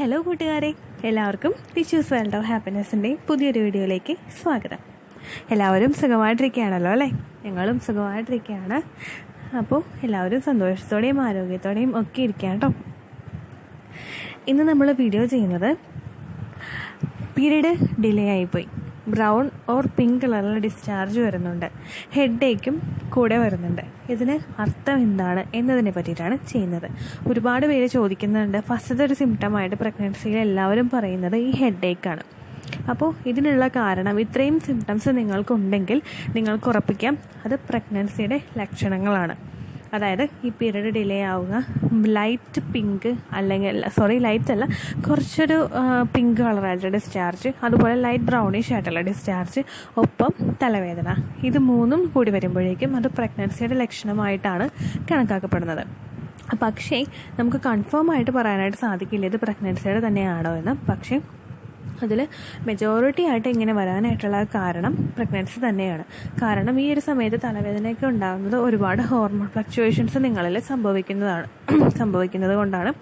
Hello കൂട്ടുകാരെ, എല്ലാവർക്കും tissues world of ഹാപ്പിനെസ്സിൻ്റെ പുതിയൊരു വീഡിയോയിലേക്ക് സ്വാഗതം. എല്ലാവരും സുഖമായിട്ടിരിക്കുകയാണല്ലോ അല്ലേ? ഞങ്ങളും സുഖമായിട്ടിരിക്കുകയാണ്. അപ്പോൾ എല്ലാവരും സന്തോഷത്തോടെയും ആരോഗ്യത്തോടെയും ഒക്കെ ഇരിക്കുക കേട്ടോ. ഇന്ന് നമ്മൾ വീഡിയോ ചെയ്യുന്നത് പീരീഡ് ഡിലേ ആയിപ്പോയി, ബ്രൗൺ ഓർ പിങ്ക് കളറിൽ ഡിസ്ചാർജ് വരുന്നുണ്ട്, ഹെഡ് ഏക്കും കൂടെ വരുന്നുണ്ട്. ഇതിന് അർത്ഥം എന്താണ് എന്നതിനെ പറ്റിയിട്ടാണ് ചെയ്യുന്നത്. ഒരുപാട് പേര് ചോദിക്കുന്നുണ്ട്. ഫസ്റ്റത്തെ ഒരു സിംറ്റമായിട്ട് പ്രഗ്നൻസിയിൽ എല്ലാവരും പറയുന്നത് ഈ ഹെഡ് ഏക്കാണ്. അപ്പോൾ ഇതിനുള്ള കാരണം, ഇത്രയും സിംറ്റംസ് നിങ്ങൾക്കുണ്ടെങ്കിൽ നിങ്ങൾക്ക് ഉറപ്പിക്കാം അത് പ്രഗ്നൻസിയുടെ ലക്ഷണങ്ങളാണ്. അതായത് ഈ പീരീഡ് ഡിലേ ആവുക, ലൈറ്റ് പിങ്ക് അല്ലെങ്കിൽ ലൈറ്റ് അല്ല, കുറച്ചൊരു പിങ്ക് കളറായിട്ടുള്ള ഡിസ്ചാർജ്, അതുപോലെ ലൈറ്റ് ബ്രൗണിഷ് ആയിട്ടുള്ള ഡിസ്ചാർജ്, ഒപ്പം തലവേദന. ഇത് മൂന്നും കൂടി വരുമ്പോഴേക്കും അത് പ്രഗ്നൻസിയുടെ ലക്ഷണമായിട്ടാണ് കണക്കാക്കപ്പെടുന്നത്. പക്ഷേ നമുക്ക് കൺഫേം ആയിട്ട് പറയാനായിട്ട് സാധിക്കില്ല ഇത് പ്രഗ്നൻസിയുടെ തന്നെയാണോ എന്ന്. പക്ഷേ അതിൽ മെജോറിറ്റി ആയിട്ട് ഇങ്ങനെ വരാനായിട്ടുള്ള കാരണം പ്രഗ്നൻസി തന്നെയാണ്. കാരണം ഈ ഒരു സമയത്ത് തലവേദനയൊക്കെ ഉണ്ടാകുന്നത് ഒരുപാട് ഹോർമോൺ ഫ്ലക്ച്വേഷൻസ് നിങ്ങളിൽ സംഭവിക്കുന്നത് കൊണ്ടാണ്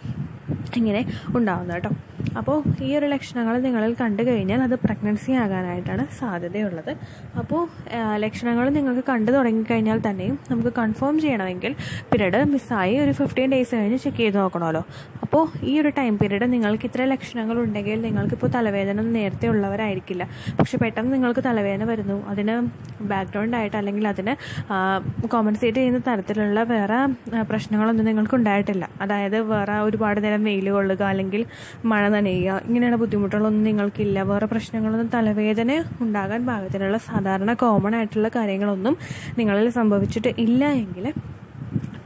ഇങ്ങനെ ഉണ്ടാകുന്നത് കേട്ടോ. അപ്പോൾ ഈ ഒരു ലക്ഷണങ്ങൾ നിങ്ങളിൽ കണ്ടു കഴിഞ്ഞാൽ അത് പ്രഗ്നൻസി ആകാനായിട്ടാണ് സാധ്യതയുള്ളത്. അപ്പോൾ ലക്ഷണങ്ങൾ നിങ്ങൾക്ക് കണ്ടു തുടങ്ങിക്കഴിഞ്ഞാൽ തന്നെയും നമുക്ക് കൺഫേം ചെയ്യണമെങ്കിൽ പീരീഡ് മിസ്സായി ഒരു 15 ഡേയ്സ് കഴിഞ്ഞ് ചെക്ക് ചെയ്ത് നോക്കണമല്ലോ. അപ്പോൾ ഈ ഒരു ടൈം പീരീഡ് നിങ്ങൾക്ക് ഇത്ര ലക്ഷണങ്ങൾ ഉണ്ടെങ്കിൽ, നിങ്ങൾക്കിപ്പോൾ തലവേദന നേരത്തെ ഉള്ളവരായിരിക്കില്ല, പക്ഷെ പെട്ടെന്ന് നിങ്ങൾക്ക് തലവേദന വരുന്നു, അതിന് ബാക്ക്ഗ്രൗണ്ട് ആയിട്ട് അല്ലെങ്കിൽ അതിന് കോമ്പൻസേറ്റ് ചെയ്യുന്ന തരത്തിലുള്ള വേറെ പ്രശ്നങ്ങളൊന്നും നിങ്ങൾക്ക് ഉണ്ടായിട്ടില്ല. അതായത് വേറെ ഒരുപാട് നേരം വെയിൽ കൊള്ളുക അല്ലെങ്കിൽ മഴ നനയുക, ഇങ്ങനെയുള്ള ബുദ്ധിമുട്ടുകളൊന്നും നിങ്ങൾക്കില്ല. വേറെ പ്രശ്നങ്ങളൊന്നും, തലവേദന ഉണ്ടാകാൻ പാകത്തിനുള്ള സാധാരണ കോമൺ ആയിട്ടുള്ള കാര്യങ്ങളൊന്നും നിങ്ങളിൽ സംഭവിച്ചിട്ട് ഇല്ല എങ്കിൽ,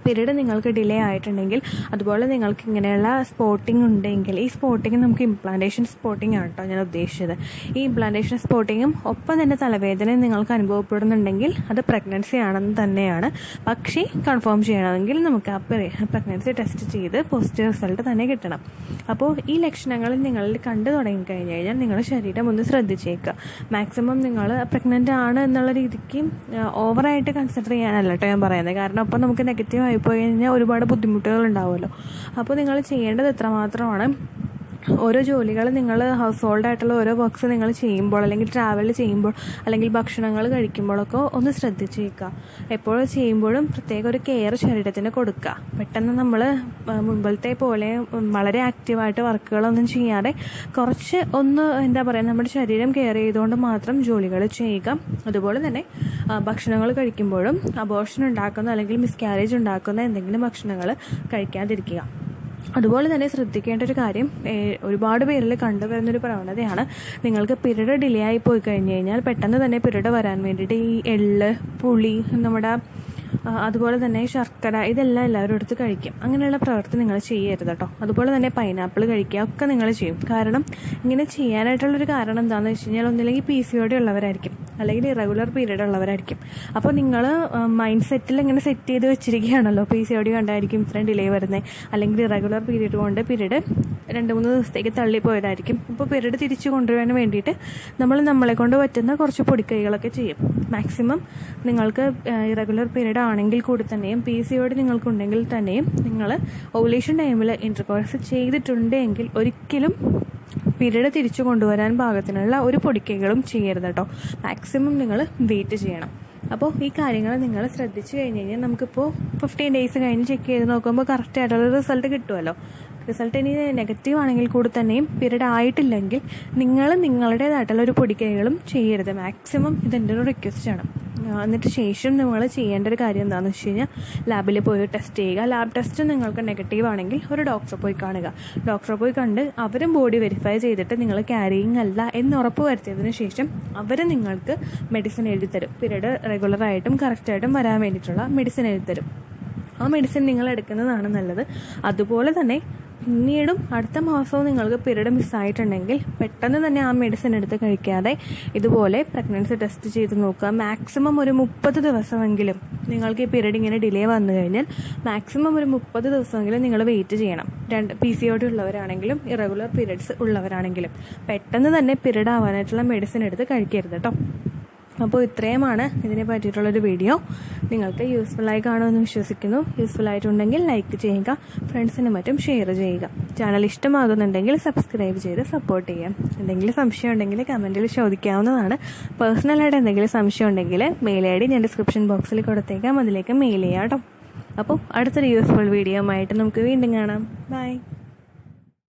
പീരീഡ് നിങ്ങൾക്ക് ഡിലേ ആയിട്ടുണ്ടെങ്കിൽ, അതുപോലെ നിങ്ങൾക്ക് ഇങ്ങനെയുള്ള സ്പോട്ടിങ് ഉണ്ടെങ്കിൽ, ഈ സ്പോട്ടിങ് നമുക്ക് ഇംപ്ലാന്റേഷൻ സ്പോട്ടിങ് ആണ് കേട്ടോ ഞാൻ ഉദ്ദേശിച്ചത്. ഈ ഇംപ്ലാന്റേഷൻ സ്പോട്ടിങ്ങും ഒപ്പം തന്നെ തലവേദനയും നിങ്ങൾക്ക് അനുഭവപ്പെടുന്നുണ്ടെങ്കിൽ അത് പ്രഗ്നൻസി ആണെന്ന് തന്നെയാണ്. പക്ഷേ കൺഫേം ചെയ്യണമെങ്കിൽ നമുക്ക് ആ പ്രഗ്നൻസി ടെസ്റ്റ് ചെയ്ത് പോസിറ്റീവ് റിസൾട്ട് തന്നെ കിട്ടണം. അപ്പോൾ ഈ ലക്ഷണങ്ങൾ നിങ്ങളിൽ കണ്ടു തുടങ്ങിക്കഴിഞ്ഞ് കഴിഞ്ഞാൽ നിങ്ങളുടെ ശരീരം ഒന്ന് ശ്രദ്ധിച്ചേക്കുക. മാക്സിമം നിങ്ങൾ പ്രഗ്നൻ്റ് ആണ് എന്നുള്ള രീതിക്ക് ഓവറായിട്ട് കൺസിഡർ ചെയ്യാനല്ല കേട്ടോ ഞാൻ പറയുന്നത്. കാരണം അപ്പോൾ നമുക്ക് നെഗറ്റീവ് ആയിപ്പോയി കഴിഞ്ഞാൽ ഒരുപാട് ബുദ്ധിമുട്ടുകൾ ഉണ്ടാവുമല്ലോ. അപ്പോൾ നിങ്ങൾ ചെയ്യേണ്ടത് എത്രമാത്രമാണ്, ഓരോ ജോലികൾ നിങ്ങൾ ഹൗസ് ഹോൾഡ് ആയിട്ടുള്ള ഓരോ വർക്ക്സ് നിങ്ങൾ ചെയ്യുമ്പോൾ, അല്ലെങ്കിൽ ട്രാവൽ ചെയ്യുമ്പോൾ, അല്ലെങ്കിൽ ഭക്ഷണങ്ങൾ കഴിക്കുമ്പോഴൊക്കെ ഒന്ന് ശ്രദ്ധിച്ച് വയ്ക്കുക. എപ്പോഴും ചെയ്യുമ്പോഴും പ്രത്യേക ഒരു കെയർ ശരീരത്തിന് കൊടുക്കുക. പെട്ടെന്ന് നമ്മൾ മുൻപത്തെ പോലെ വളരെ ആക്റ്റീവായിട്ട് വർക്കുകളൊന്നും ചെയ്യാതെ കുറച്ച് ഒന്ന് നമ്മുടെ ശരീരം കെയർ ചെയ്തുകൊണ്ട് മാത്രം ജോലികൾ ചെയ്യുക. അതുപോലെ തന്നെ ഭക്ഷണങ്ങൾ കഴിക്കുമ്പോഴും അബോർഷൻ ഉണ്ടാക്കുന്ന അല്ലെങ്കിൽ മിസ്കാരേജ് ഉണ്ടാക്കുന്ന എന്തെങ്കിലും ഭക്ഷണങ്ങൾ കഴിക്കാതിരിക്കുക. അതുപോലെ തന്നെ ശ്രദ്ധിക്കേണ്ട ഒരു കാര്യം, ഒരുപാട് പേരിൽ കണ്ടുവരുന്നൊരു പ്രവണതയാണ്, നിങ്ങൾക്ക് പീരീഡ് ഡിലേ ആയി പോയി കഴിഞ്ഞ് കഴിഞ്ഞാൽ പെട്ടെന്ന് തന്നെ പീരീഡ് വരാൻ വേണ്ടിയിട്ട് ഈ എള്ള്, പുളി, അതുപോലെ തന്നെ ശർക്കര, ഇതെല്ലാം എല്ലാവരും എടുത്ത് കഴിക്കും. അങ്ങനെയുള്ള പ്രവൃത്തി നിങ്ങൾ ചെയ്യരുത് കേട്ടോ. അതുപോലെ തന്നെ പൈനാപ്പിൾ കഴിക്കുക ഒക്കെ നിങ്ങൾ ചെയ്യും. കാരണം ഇങ്ങനെ ചെയ്യാനായിട്ടുള്ളൊരു കാരണം എന്താണെന്ന് വെച്ച് കഴിഞ്ഞാൽ, ഒന്നില്ലെങ്കിൽ PCOD ഉള്ളവരായിരിക്കും, അല്ലെങ്കിൽ ഇറഗുലർ പീരീഡ് ഉള്ളവരായിരിക്കും. അപ്പോൾ നിങ്ങൾ മൈൻഡ് സെറ്റിൽ ഇങ്ങനെ സെറ്റ് ചെയ്ത് വെച്ചിരിക്കുകയാണല്ലോ, PCOD കണ്ടായിരിക്കും ഇത്രയും ഡിലേ വരുന്നത്, അല്ലെങ്കിൽ ഇറഗുലർ പീരീഡ് കൊണ്ട് പീരീഡ് 2-3 ദിവസത്തേക്ക് തള്ളിപ്പോയതായിരിക്കും. ഇപ്പോൾ പീരീഡ് തിരിച്ചു കൊണ്ടുവരാൻ വേണ്ടിയിട്ട് നമ്മളെ കൊണ്ട് പറ്റുന്ന കുറച്ച് പൊടിക്കൈകളൊക്കെ ചെയ്യും. മാക്സിമം നിങ്ങൾക്ക് ഇറഗുലർ പീരീഡ് ആണെങ്കിൽ കൂടി തന്നെയും PCOD നിങ്ങൾക്കുണ്ടെങ്കിൽ തന്നെയും നിങ്ങൾ ഓവുലേഷൻ ടൈമിൽ ഇന്റർകോഴ്സ് ചെയ്തിട്ടുണ്ടെങ്കിൽ ഒരിക്കലും പീരീഡ് തിരിച്ചു കൊണ്ടുവരാൻ പാകത്തിനുള്ള ഒരു പൊടിക്കൈകളും ചെയ്യരുത് കേട്ടോ. മാക്സിമം നിങ്ങൾ വെയിറ്റ് ചെയ്യണം. അപ്പോൾ ഈ കാര്യങ്ങൾ നിങ്ങൾ ശ്രദ്ധിച്ചു കഴിഞ്ഞ് കഴിഞ്ഞാൽ നമുക്കിപ്പോൾ 15 ഡേയ്സ് കഴിഞ്ഞ് ചെക്ക് ചെയ്ത് നോക്കുമ്പോൾ കറക്റ്റായിട്ടുള്ള റിസൾട്ട് കിട്ടുമല്ലോ. റിസൾട്ട് ഇനി നെഗറ്റീവ് ആണെങ്കിൽ കൂടി തന്നെയും പീരീഡ് ആയിട്ടില്ലെങ്കിൽ നിങ്ങൾ നിങ്ങളുടേതായിട്ടുള്ള ഒരു പൊടിക്കൈകളും ചെയ്യരുത്. മാക്സിമം ഇതെൻ്റെ ഒരു റിക്വസ്റ്റാണ്. എന്നിട്ട് ശേഷം നിങ്ങൾ ചെയ്യേണ്ട ഒരു കാര്യം എന്താണെന്ന് വെച്ച് കഴിഞ്ഞാൽ, ലാബിൽ പോയി ടെസ്റ്റ് ചെയ്യുക. ലാബ് ടെസ്റ്റ് നിങ്ങൾക്ക് നെഗറ്റീവ് ആണെങ്കിൽ ഒരു ഡോക്ടറെ പോയി കാണുക. ഡോക്ടറെ പോയി കണ്ട് അവരും ബോഡി വെരിഫൈ ചെയ്തിട്ട് നിങ്ങൾ ക്യാരിയിങ് അല്ല എന്ന് ഉറപ്പ് വരുത്തിയതിന് ശേഷം അവർ നിങ്ങൾക്ക് മെഡിസിൻ എഴുതി തരും. പീരീഡ് റെഗുലറായിട്ടും കറക്റ്റായിട്ടും വരാൻ വേണ്ടിയിട്ടുള്ള മെഡിസിൻ എഴുതി തരും. ആ മെഡിസിൻ നിങ്ങൾ എടുക്കുന്നതാണ് നല്ലത്. അതുപോലെ തന്നെ പിന്നീടും അടുത്ത മാസവും നിങ്ങൾക്ക് പീരീഡ് മിസ്സായിട്ടുണ്ടെങ്കിൽ പെട്ടെന്ന് തന്നെ ആ മെഡിസിൻ എടുത്ത് കഴിക്കാതെ ഇതുപോലെ പ്രഗ്നൻസി ടെസ്റ്റ് ചെയ്ത് നോക്കുക. മാക്സിമം ഒരു 30 ദിവസമെങ്കിലും നിങ്ങൾക്ക് ഈ പീരീഡ് ഇങ്ങനെ ഡിലേ വന്നു കഴിഞ്ഞാൽ മാക്സിമം ഒരു 30 ദിവസമെങ്കിലും നിങ്ങൾ വെയിറ്റ് ചെയ്യണം. PCOD ഉള്ളവരാണെങ്കിലും ഇറഗുലർ പീരീഡ്സ് ഉള്ളവരാണെങ്കിലും പെട്ടെന്ന് തന്നെ പീരീഡ് ആവാനായിട്ടുള്ള മെഡിസിൻ എടുത്ത് കഴിക്കരുത് കേട്ടോ. അപ്പോൾ ഇത്രയുമാണ് ഇതിനെ പറ്റിയിട്ടുള്ളൊരു വീഡിയോ. നിങ്ങൾക്ക് യൂസ്ഫുള്ളായി കാണുമെന്ന് വിശ്വസിക്കുന്നു. യൂസ്ഫുൾ ആയിട്ടുണ്ടെങ്കിൽ ലൈക്ക് ചെയ്യുക, ഫ്രണ്ട്സിനും മറ്റും ഷെയർ ചെയ്യുക. ചാനൽ ഇഷ്ടമാകുന്നുണ്ടെങ്കിൽ സബ്സ്ക്രൈബ് ചെയ്ത് സപ്പോർട്ട് ചെയ്യാം. എന്തെങ്കിലും സംശയം ഉണ്ടെങ്കിൽ കമൻറ്റിൽ ചോദിക്കാവുന്നതാണ്. പേഴ്സണലായിട്ട് എന്തെങ്കിലും സംശയം ഉണ്ടെങ്കിൽ മെയിൽ ID ഞാൻ ഡിസ്ക്രിപ്ഷൻ ബോക്സിൽ കൊടുത്തേക്കാം, അതിലേക്ക് മെയിൽ ചെയ്യാം കേട്ടോ. അപ്പോൾ അടുത്തൊരു യൂസ്ഫുൾ വീഡിയോ ആയിട്ട് നമുക്ക് വീണ്ടും കാണാം. ബൈ.